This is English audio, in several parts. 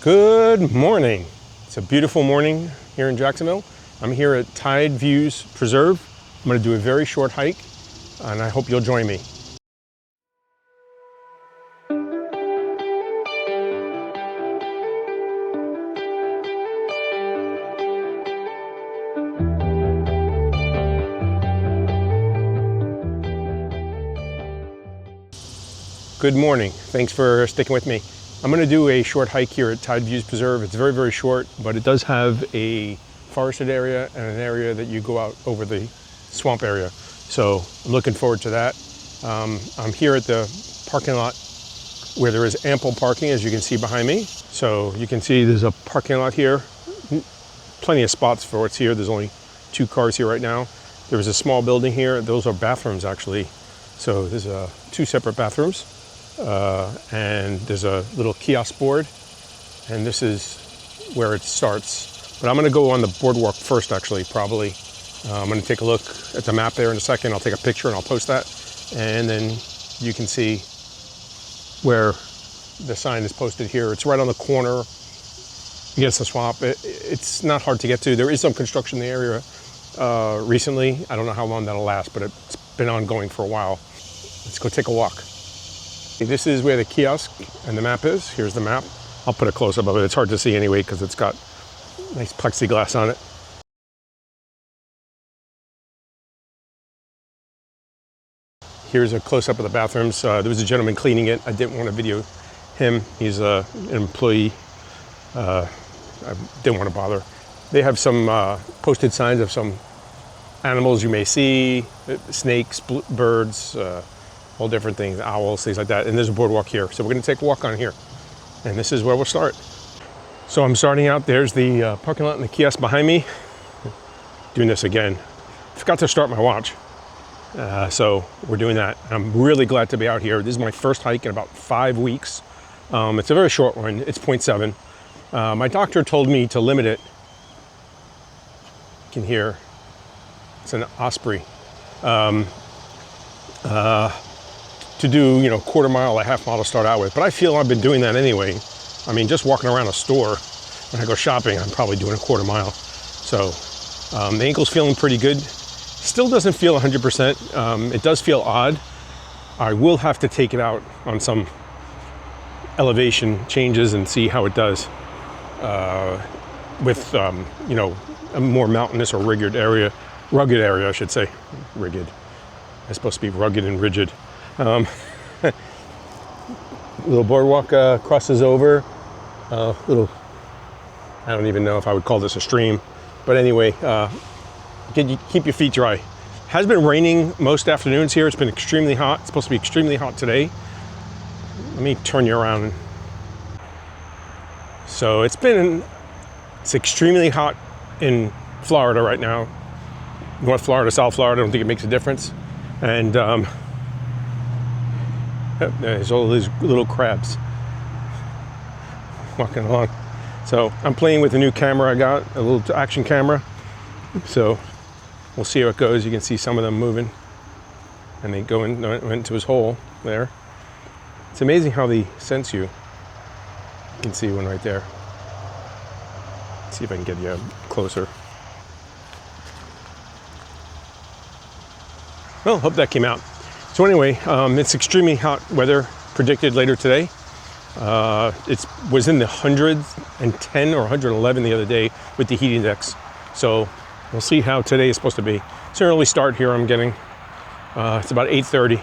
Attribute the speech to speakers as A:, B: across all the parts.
A: Good morning. It's a beautiful morning here in Jacksonville. I'm here at Tide Views Preserve. I'm going to do a very short hike, and I hope you'll join me. Good morning. Thanks for sticking with me. I'm going to do a short hike here at Tide Views Preserve. It's very, very short, but it does have a forested area and an area that you go out over the swamp area. So I'm looking forward to that. I'm here at the parking lot where there is ample parking, as you can see behind me. So you can see there's a parking lot here. Plenty of spots for what's here. There's only 2 cars here right now. There was a small building here. Those are bathrooms, actually. So there's 2 separate bathrooms. And there's a little kiosk board, and this is where it starts. But I'm going to go on the boardwalk first, actually, probably. I'm going to take a look at the map there in a second. I'll take a picture and I'll post that. And then you can see where the sign is posted here. It's right on the corner against the swamp. It's not hard to get to. There is some construction in the area recently. I don't know how long that'll last, but it's been ongoing for a while. Let's go take a walk. This is where the kiosk and the map is. Here's the map. I'll put a close-up of it. It's hard to see anyway because it's got nice plexiglass on it. Here's a close-up of the bathrooms. There was a gentleman cleaning it. I didn't want to video him. He's an employee. I didn't want to bother. They have some posted signs of some animals you may see, snakes, birds, all different things, owls, things like that. And there's a boardwalk here. So we're going to take a walk on here. And this is where we'll start. So I'm starting out. There's the parking lot and the kiosk behind me. Doing this again. Forgot to start my watch. So we're doing that. I'm really glad to be out here. This is my first hike in about 5 weeks. It's a very short one. It's 0.7. My doctor told me to limit it. You can hear it's an osprey. To do, quarter mile, a half mile to start out with. But I feel I've been doing that anyway. I mean, just walking around a store when I go shopping, I'm probably doing a quarter mile. So the ankle's feeling pretty good. Still doesn't feel 100%. It does feel odd. I will have to take it out on some elevation changes and see how it does with, a more mountainous or rugged area, I should say. Rugged. It's supposed to be rugged and rigid. Little boardwalk crosses over. I don't even know if I would call this a stream, but anyway, keep your feet dry. Has been raining most afternoons here. It's been extremely hot. It's supposed to be extremely hot today. Let me turn you around. So it's extremely hot in Florida right now. North Florida, South Florida, I don't think it makes a difference. And there's all these little crabs walking along. So I'm playing with a new camera I got, a little action camera. So we'll see how it goes. You can see some of them moving. And they went into his hole there. It's amazing how they sense you. You can see one right there. Let's see if I can get you closer. Well, hope that came out. So anyway, it's extremely hot weather predicted later today. It was in the 110 or 111 the other day with the heat index. So we'll see how today is supposed to be. It's an early start here I'm getting. It's about 8:30.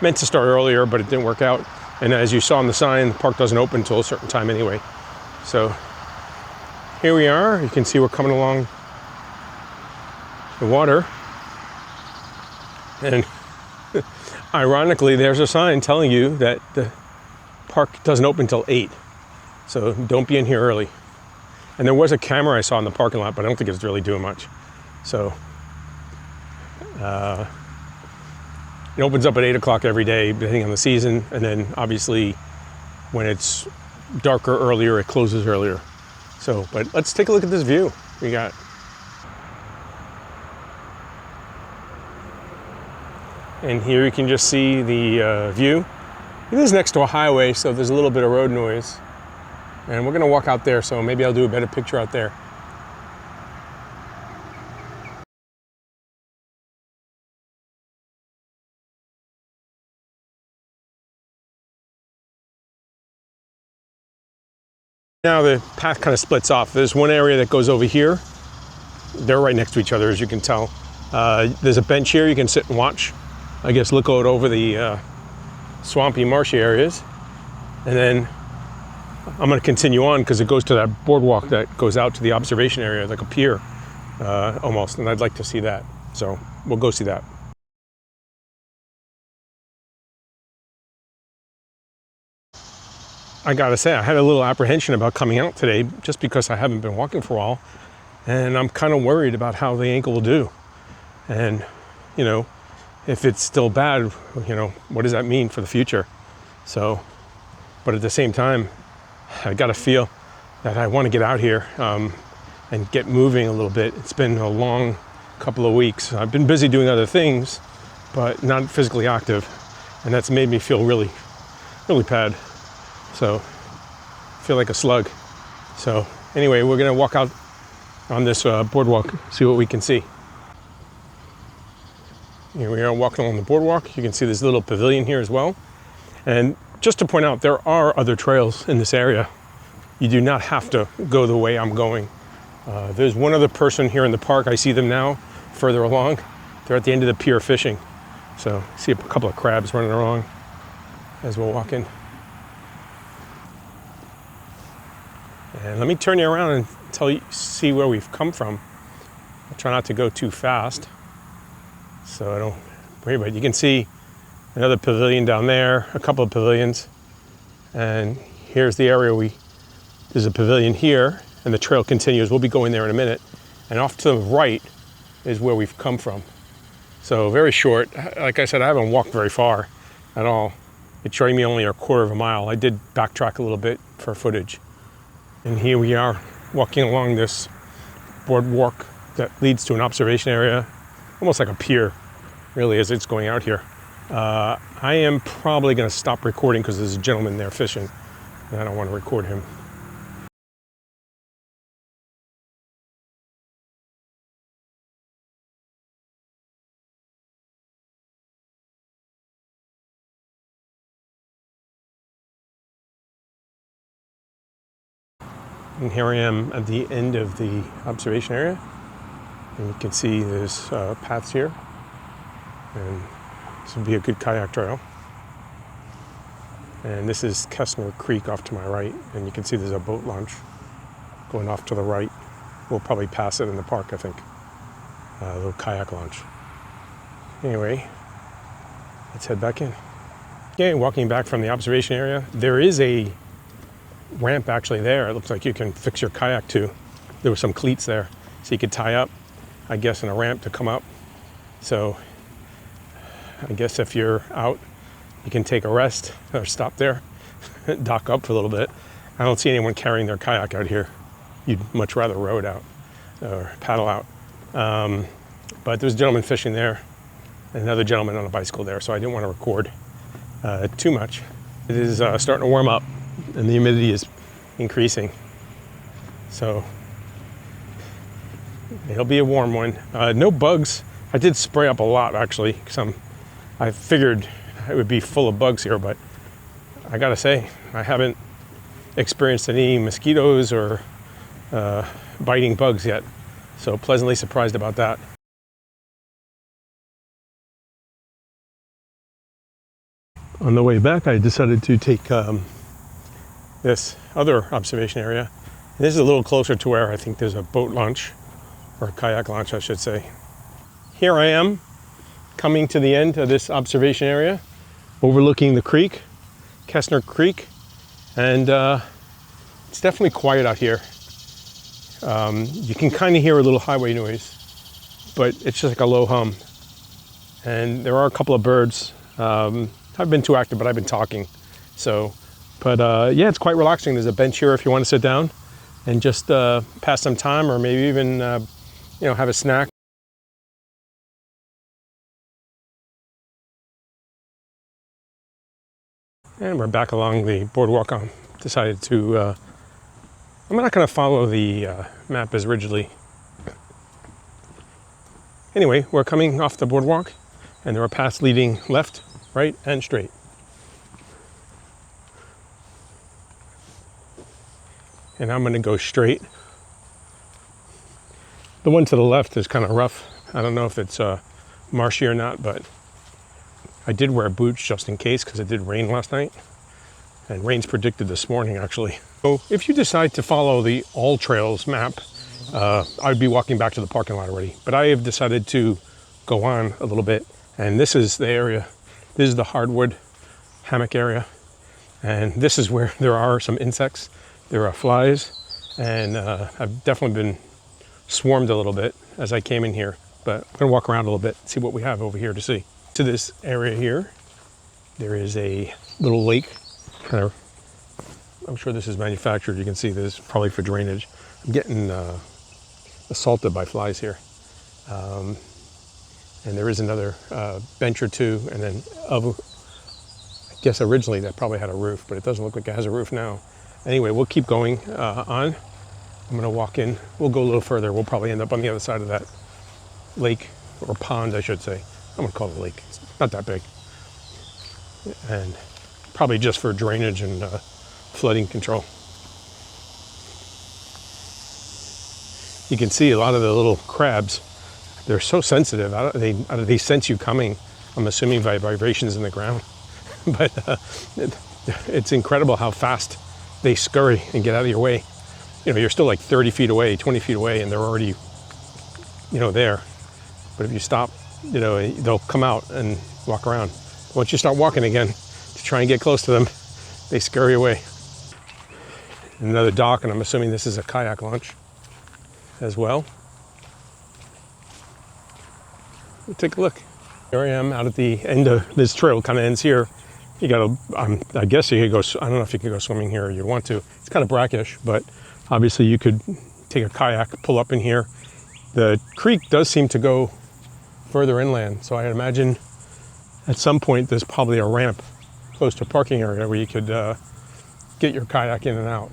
A: Meant to start earlier, but it didn't work out. And as you saw on the sign, the park doesn't open until a certain time anyway. So here we are. You can see we're coming along the water. And ironically, there's a sign telling you that the park doesn't open until 8. So don't be in here early. And there was a camera I saw in the parking lot, but I don't think it's really doing much. So it opens up at 8 o'clock every day, depending on the season. And then obviously when it's darker earlier, it closes earlier. So, but let's take a look at this view we got. And here you can just see the view. It is next to a highway, so there's a little bit of road noise. And we're gonna walk out there, so maybe I'll do a better picture out there. Now the path kind of splits off. There's one area that goes over here. They're right next to each other, as you can tell. There's a bench here you can sit and watch. I guess look out over the swampy, marshy areas. And then I'm going to continue on because it goes to that boardwalk that goes out to the observation area, like a pier almost. And I'd like to see that. So we'll go see that. I gotta say, I had a little apprehension about coming out today just because I haven't been walking for a while. And I'm kind of worried about how the ankle will do. And, you know, if it's still bad, you know, what does that mean for the future? So, but at the same time, I got to feel that I want to get out here and get moving a little bit. It's been a long couple of weeks. I've been busy doing other things, but not physically active. And that's made me feel really, really bad. So, I feel like a slug. So, anyway, we're going to walk out on this boardwalk, see what we can see. Here we are walking along the boardwalk. You can see this little pavilion here as well. And just to point out, there are other trails in this area. You do not have to go the way I'm going. There's one other person here in the park. I see them now further along. They're at the end of the pier fishing. So I see a couple of crabs running along as we're walking. And let me turn you around and see where we've come from. I'll try not to go too fast so I don't worry about it. You can see another pavilion down there, a couple of pavilions. And here's the area there's a pavilion here and the trail continues. We'll be going there in a minute. And off to the right is where we've come from. So very short. Like I said, I haven't walked very far at all. It's showing me only a quarter of a mile. I did backtrack a little bit for footage. And here we are walking along this boardwalk that leads to an observation area, almost like a pier, really, as it's going out here. I am probably going to stop recording because there's a gentleman there fishing, and I don't want to record him. And here I am at the end of the observation area. And you can see there's paths here. And this would be a good kayak trail. And this is Kessner Creek off to my right. And you can see there's a boat launch going off to the right. We'll probably pass it in the park, I think. A little kayak launch. Anyway, let's head back in. Okay, walking back from the observation area. There is a ramp actually there. It looks like you can fix your kayak to. There were some cleats there, so you could tie up, I guess, in a ramp to come up. So I guess if you're out, you can take a rest or stop there, dock up for a little bit. I don't see anyone carrying their kayak out here. You'd much rather row it out or paddle out. But there's a gentleman fishing there, and another gentleman on a bicycle there, so I didn't want to record too much. It is starting to warm up, and the humidity is increasing. So it'll be a warm one. No bugs. I did spray up a lot actually, because I figured it would be full of bugs here, but I gotta say, I haven't experienced any mosquitoes or biting bugs yet. So pleasantly surprised about that. On the way back, I decided to take this other observation area. This is a little closer to where I think there's a boat launch, or a kayak launch, I should say. Here I am, coming to the end of this observation area, overlooking the creek, Kessner Creek, and it's definitely quiet out here. You can kind of hear a little highway noise, but it's just like a low hum. And there are a couple of birds. I've been too active, but I've been talking. So, but yeah, it's quite relaxing. There's a bench here if you want to sit down and just pass some time, or maybe even have a snack. And we're back along the boardwalk. I decided to I'm not going to follow the map as rigidly. Anyway, we're coming off the boardwalk, and there are paths leading left, right, and straight. And I'm going to go straight. The one to the left is kind of rough. I don't know if it's marshy or not, but I did wear boots just in case because it did rain last night. And rain's predicted this morning, actually. So if you decide to follow the All Trails map, I'd be walking back to the parking lot already. But I have decided to go on a little bit. And this is the area. This is the hardwood hammock area. And this is where there are some insects. There are flies. And I've definitely been swarmed a little bit as I came in here. But I'm going to walk around a little bit, see what we have over here to see. To this area here, there is a little lake. Kind of, I'm sure this is manufactured. You can see this is probably for drainage. I'm getting assaulted by flies here. And there is another bench or two, and then I guess originally that probably had a roof, but it doesn't look like it has a roof now. Anyway, we'll keep going on. I'm gonna walk in. We'll go a little further. We'll probably end up on the other side of that lake, or pond, I should say. I'm gonna call it a lake. It's not that big. And probably just for drainage and flooding control. You can see a lot of the little crabs. They're so sensitive. They sense you coming. I'm assuming by vibrations in the ground. But it's incredible how fast they scurry and get out of your way. You know, you're still like 30 feet away, 20 feet away, and they're already, you know, there. But if you stop, you know, they'll come out and walk around. Once you start walking again to try and get close to them, they scurry away. Another dock, and I'm assuming this is a kayak launch as well. We'll take a look. Here I am out at the end of this trail. Kind of ends here. You gotta, I guess you could go, I don't know if you could go swimming here or you'd want to. It's kind of brackish, but obviously you could take a kayak, pull up in here. The creek does seem to go further inland, so I imagine at some point there's probably a ramp close to a parking area where you could get your kayak in and out.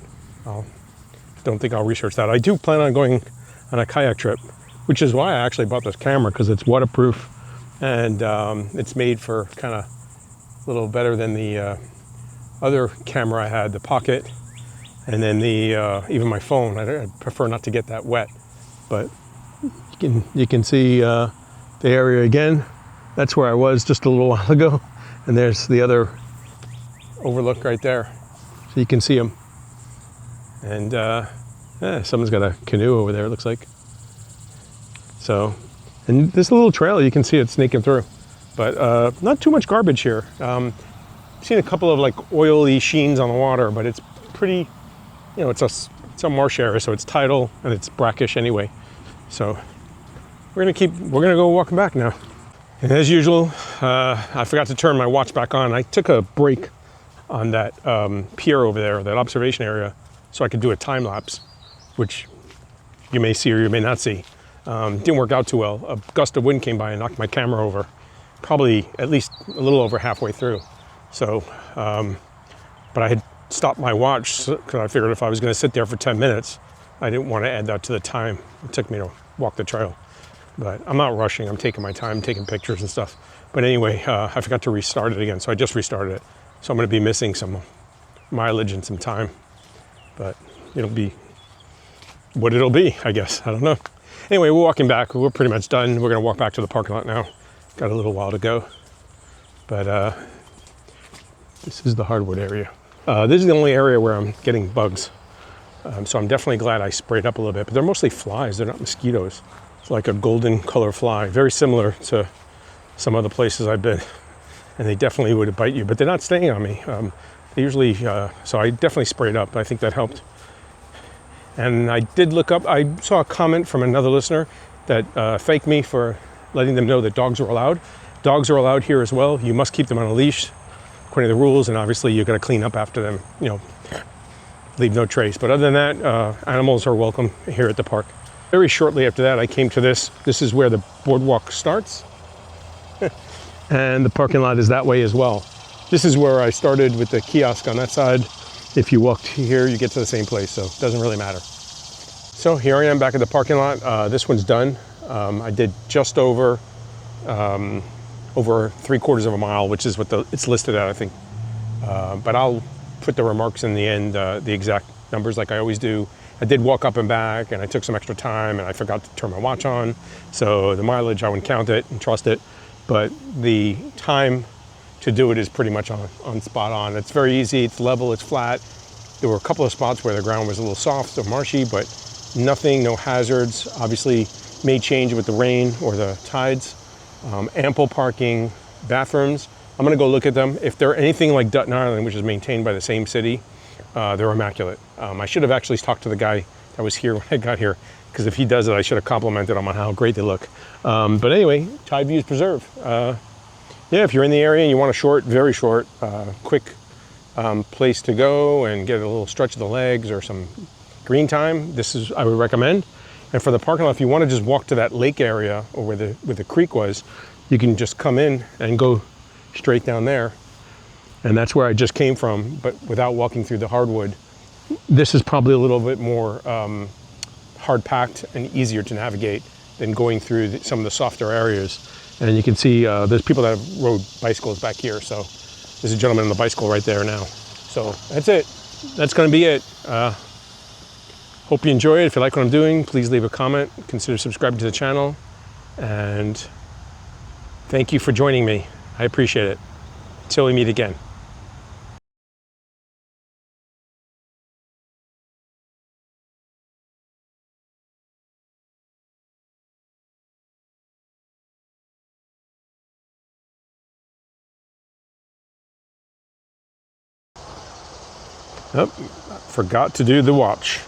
A: Don't think I'll research that. I do plan on going on a kayak trip, which is why I actually bought this camera, because it's waterproof and it's made for kind of a little better than the other camera I had, the Pocket, and then the even my phone. I prefer not to get that wet, but you can see the area again. That's where I was just a little while ago, and there's the other overlook right there, so you can see them. And someone's got a canoe over there, it looks like. So, and this little trail, you can see it snaking through, but not too much garbage here. I've seen a couple of like oily sheens on the water, but it's pretty, you know, it's a marsh area, so it's tidal and it's brackish anyway. So we're gonna go walking back now. And as usual, I forgot to turn my watch back on. I took a break on that pier over there, that observation area, so I could do a time lapse, which you may see or you may not see. Didn't work out too well. A gust of wind came by and knocked my camera over, probably at least a little over halfway through. So, but I had stopped my watch because I figured if I was going to sit there for 10 minutes, I didn't want to add that to the time it took me to walk the trail. But I'm not rushing. I'm taking my time, taking pictures and stuff. But anyway, I forgot to restart it again, so I just restarted it. So I'm going to be missing some mileage and some time. But it'll be what it'll be, I guess. I don't know. Anyway, we're walking back. We're pretty much done. We're going to walk back to the parking lot now. Got a little while to go. But this is the hardwood area. This is the only area where I'm getting bugs. So I'm definitely glad I sprayed up a little bit. But they're mostly flies. They're not mosquitoes. It's like a golden color fly. Very similar to some other places I've been. And they definitely would bite you. But they're not staying on me. They usually, so I definitely sprayed up. I think that helped. And I did look up, I saw a comment from another listener that thanked me for letting them know that dogs are allowed. Dogs are allowed here as well. You must keep them on a leash according to the rules, and obviously you've got to clean up after them, you know, leave no trace. But other than that, animals are welcome here at the park. Very shortly after that, I came to this. This is where the boardwalk starts. And the parking lot is that way as well. This is where I started with the kiosk on that side. If you walk here, you get to the same place, so it doesn't really matter. So here I am back at the parking lot. This one's done. I did just over 3/4 of a mile, which is what it's listed at, I think. But I'll put the remarks in the end, the exact numbers like I always do. I did walk up and back, and I took some extra time, and I forgot to turn my watch on. So the mileage, I wouldn't count it and trust it. But the time to do it is pretty much on spot on. It's very easy, it's level, it's flat. There were a couple of spots where the ground was a little soft or marshy, but nothing, no hazards. Obviously may change with the rain or the tides. Ample parking, bathrooms. I'm gonna go look at them. If they're anything like Dutton Island, which is maintained by the same city, they're immaculate. I should have actually talked to the guy that was here when I got here, because if he does it, I should have complimented him on how great they look. But anyway, Tide Views Preserve. Yeah, if you're in the area and you want a short, very short, quick place to go and get a little stretch of the legs or some green time, this is, I would recommend. And for the parking lot, if you want to just walk to that lake area or where the creek was, you can just come in and go straight down there. And that's where I just came from, but without walking through the hardwood. This is probably a little bit more hard-packed and easier to navigate than going through some of the softer areas. And you can see there's people that have rode bicycles back here. So there's a gentleman on the bicycle right there now. So that's it. That's going to be it. Hope you enjoy it. If you like what I'm doing, please leave a comment. Consider subscribing to the channel. And thank you for joining me. I appreciate it. Till we meet again. Oh, forgot to do the watch.